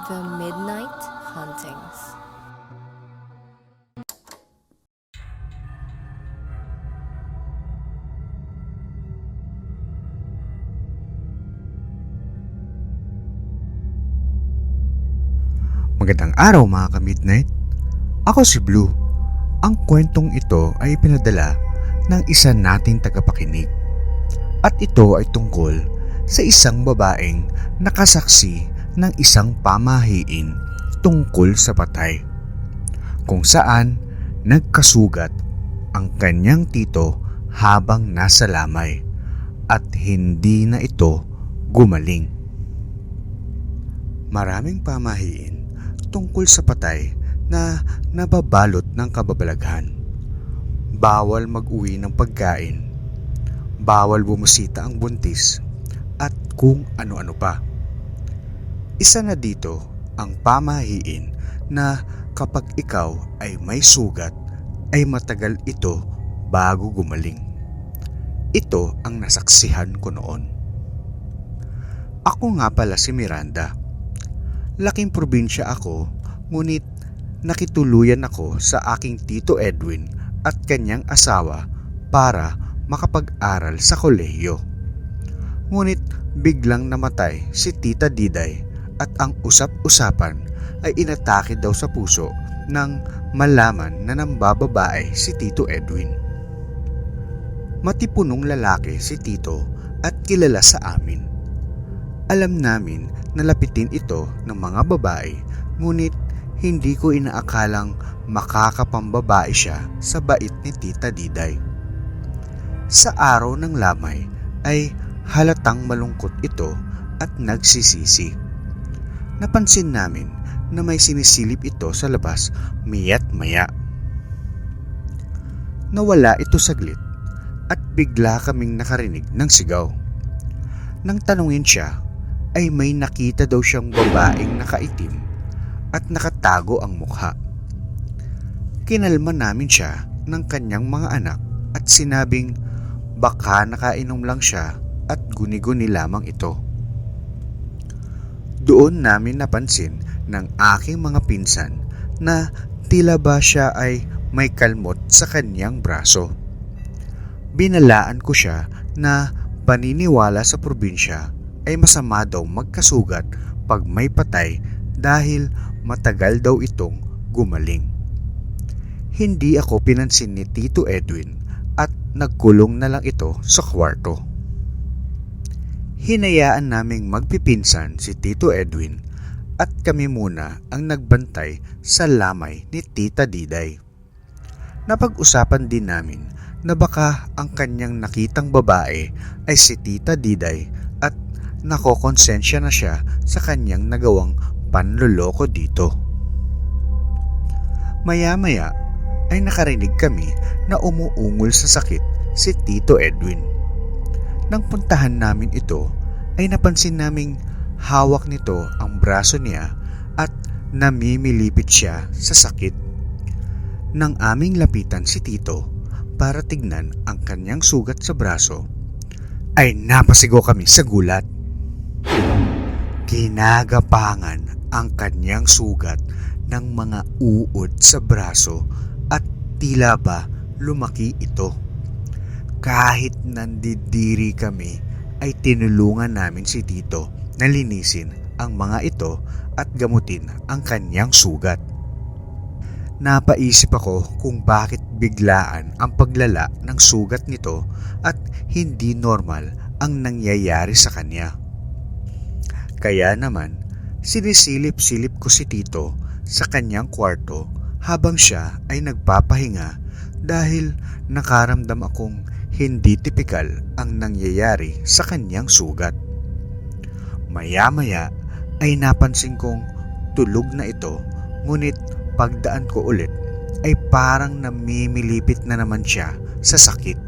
The Midnight Hauntings. Magandang araw mga ka-midnight. Ako si Blue. Ang kwentong ito ay pinadala ng isa nating tagapakinig. At ito ay tungkol sa isang babaeng nakasaksi ng isang pamahiin tungkol sa patay. Kung saan nagkasugat ang kanyang tito habang nasa lamay at hindi na ito gumaling. Maraming pamahiin tungkol sa patay na nababalot ng kababalaghan. Bawal mag-uwi ng pagkain, bawal bumusita ang buntis, at kung ano-ano pa. Isa na dito ang pamahiin na kapag ikaw ay may sugat, ay matagal ito bago gumaling. Ito ang nasaksihan ko noon. Ako nga pala si Miranda. Laking probinsya ako, ngunit nakituluyan ako sa aking tito Edwin at kanyang asawa para makapag-aral sa kolehiyo. Ngunit biglang namatay si Tita Diday at ang usap-usapan ay inatake daw sa puso nang malaman na nambababae si Tito Edwin. Matipunong lalaki si Tito at kilala sa amin. Alam namin na lapitin ito ng mga babae, ngunit hindi ko inaakalang makakapambabae siya sa bait ni Tita Diday. Sa araw ng lamay ay halatang malungkot ito at nagsisisi. Napansin namin na may sinisilip ito sa labas miya't maya. Nawala ito saglit at bigla kaming nakarinig ng sigaw. Nang tanungin siya, ay may nakita daw siyang babaeng nakaitim at nakatago ang mukha. Kinalma namin siya ng kanyang mga anak at sinabing baka nakainom lang siya at guni-guni lamang ito. Doon namin napansin ng aking mga pinsan na tila ba siya ay may kalmot sa kanyang braso. Binalaan ko siya na paniniwala sa probinsya ay masama daw magkasugat pag may patay dahil matagal daw itong gumaling. Hindi ako pinansin ni Tito Edwin at nagkulong na lang ito sa kwarto. Hinayaan naming magpipinsan si Tito Edwin at kami muna ang nagbantay sa lamay ni Tita Diday. Napag-usapan din namin na baka ang kanyang nakitang babae ay si Tita Diday at nakokonsensya na siya sa kanyang nagawang panloloko dito. Maya-maya ay nakarinig kami na umuungol sa sakit si Tito Edwin. Nang puntahan namin ito ay napansin naming hawak nito ang braso niya at namimilipit siya sa sakit. Nang aming lapitan si Tito para tignan ang kanyang sugat sa braso, ay napasigaw kami sa gulat. Ginagapangan ang kanyang sugat ng mga uod sa braso at tila ba lumaki ito. Kahit nandidiri kami ay tinulungan namin si Tito na linisin ang mga ito at gamutin ang kanyang sugat. Napaisip ako kung bakit biglaan ang paglala ng sugat nito at hindi normal ang nangyayari sa kanya. Kaya naman, sinisilip-silip ko si Tito sa kanyang kwarto habang siya ay nagpapahinga dahil nakaramdam akong hindi tipikal ang nangyayari sa kanyang sugat. Maya-maya ay napansin kong tulog na ito, ngunit pagdaan ko ulit ay parang namimilipit na naman siya sa sakit.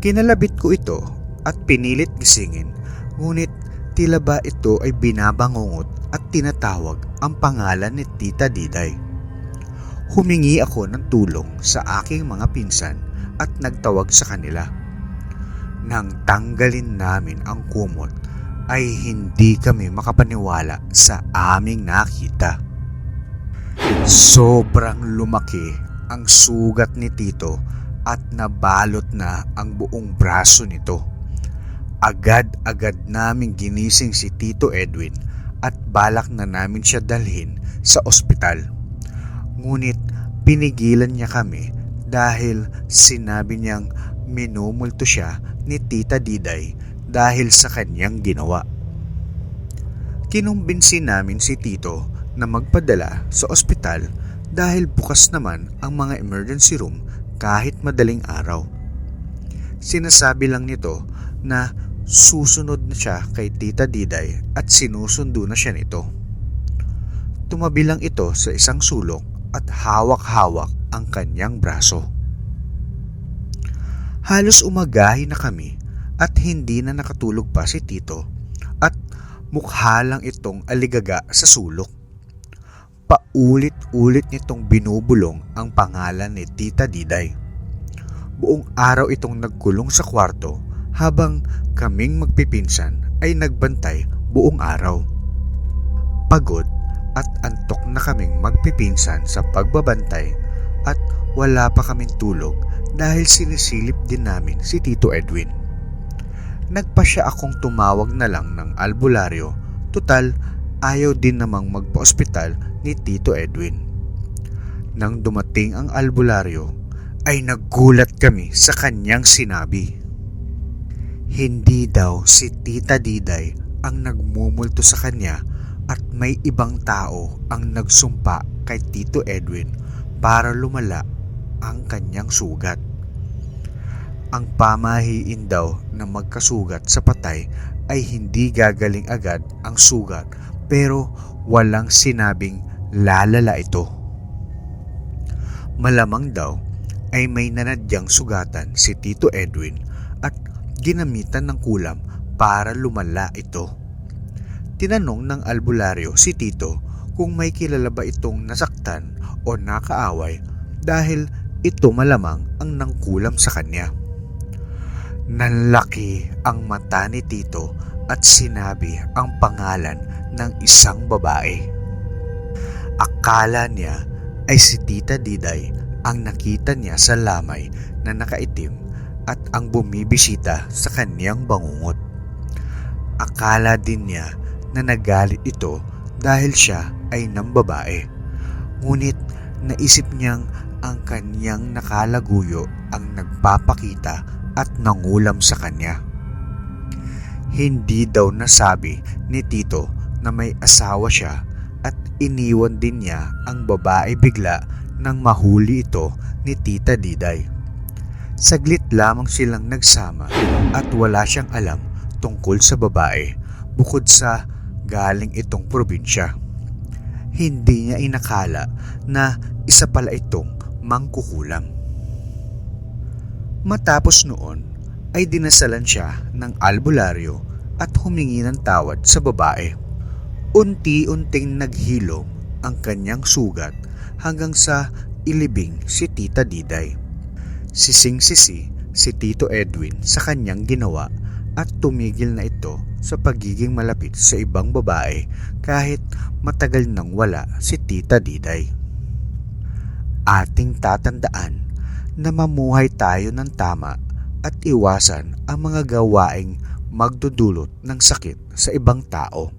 Kinalabit ko ito at pinilit gisingin, ngunit tila ba ito ay binabangungot at tinatawag ang pangalan ni Tita Diday. Humingi ako ng tulong sa aking mga pinsan at nagtawag sa kanila. Nang tanggalin namin ang kumot ay hindi kami makapaniwala sa aming nakita. Sobrang lumaki ang sugat ni Tito at nabalot na ang buong braso nito. Agad-agad naming ginising si Tito Edwin at balak na namin siya dalhin sa ospital. Ngunit pinigilan niya kami dahil sinabi niyang minumulto siya ni Tita Diday dahil sa kanyang ginawa. Kinumbinsi namin si Tito na magpadala sa ospital dahil bukas naman ang mga emergency room kahit madaling araw. Sinasabi lang nito na susunod na siya kay Tita Diday at sinusundo na siya nito. Tumabi lang ito sa isang sulok at hawak-hawak ang kanyang braso. Halos umagahi na kami at hindi na nakatulog pa si Tito at mukha lang itong aligaga sa sulok. Paulit-ulit nitong binubulong ang pangalan ni Tita Diday. Buong araw itong nagkulong sa kwarto habang kaming magpipinsan ay nagbantay buong araw. Pagod at antok na kaming magpipinsan sa pagbabantay at wala pa kaming tulog dahil sinisilip din namin si Tito Edwin. Nagpasya akong tumawag na lang ng albularyo, tutal ayaw din namang magpa-ospital ni Tito Edwin. Nang dumating ang albularyo ay naggulat kami sa kanyang sinabi. Hindi daw si Tita Diday ang nagmumulto sa kanya at may ibang tao ang nagsumpa kay Tito Edwin para lumala ang kanyang sugat. Ang pamahiin daw na magkasugat sa patay ay hindi gagaling agad ang sugat pero walang sinabing lalala ito. Malamang daw ay may nanadyang sugatan si Tito Edwin at ginamitan ng kulam para lumala ito. Tinanong ng albularyo si Tito kung may kilala ba itong nasaktan o nakaaway dahil ito malamang ang nangkulam sa kanya. Nanlaki ang mata ni Tito at sinabi ang pangalan ng isang babae. Akala niya ay si Tita Diday ang nakita niya sa lamay na nakaitim at ang bumibisita sa kaniyang bangungot. Akala din niya na nagalit ito dahil siya ay nambabae. Ngunit naisip niyang ang kaniyang nakalaguyo ang nagpapakita at nangulam sa kanya. Hindi daw nasabi ni Tito na may asawa siya at iniwan din niya ang babae bigla nang mahuli ito ni Tita Diday. Saglit lamang silang nagsama at wala siyang alam tungkol sa babae bukod sa galing itong probinsya. Hindi niya inakala na isa pala itong mangkukulam. Matapos noon ay dinasalan siya ng albularyo at humingi ng tawad sa babae. Unti-unting naghilom ang kanyang sugat hanggang sa ilibing si Tita Diday. Sising-sisi si Tito Edwin sa kanyang ginawa at tumigil na ito sa pagiging malapit sa ibang babae kahit matagal nang wala si Tita Diday. Ating tatandaan na mamuhay tayo ng tama at iwasan ang mga gawaing magdudulot ng sakit sa ibang tao.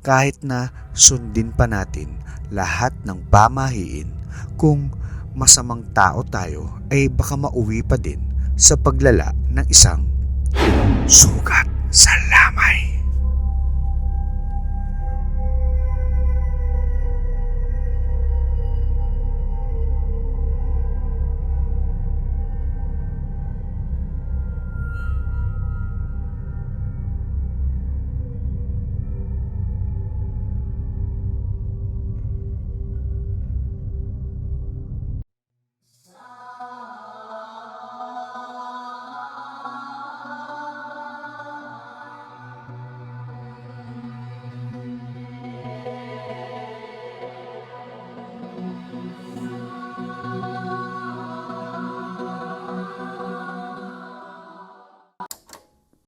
Kahit na sundin pa natin lahat ng pamahiin, kung masamang tao tayo ay baka mauwi pa din sa paglala ng isang sugat sa lamay.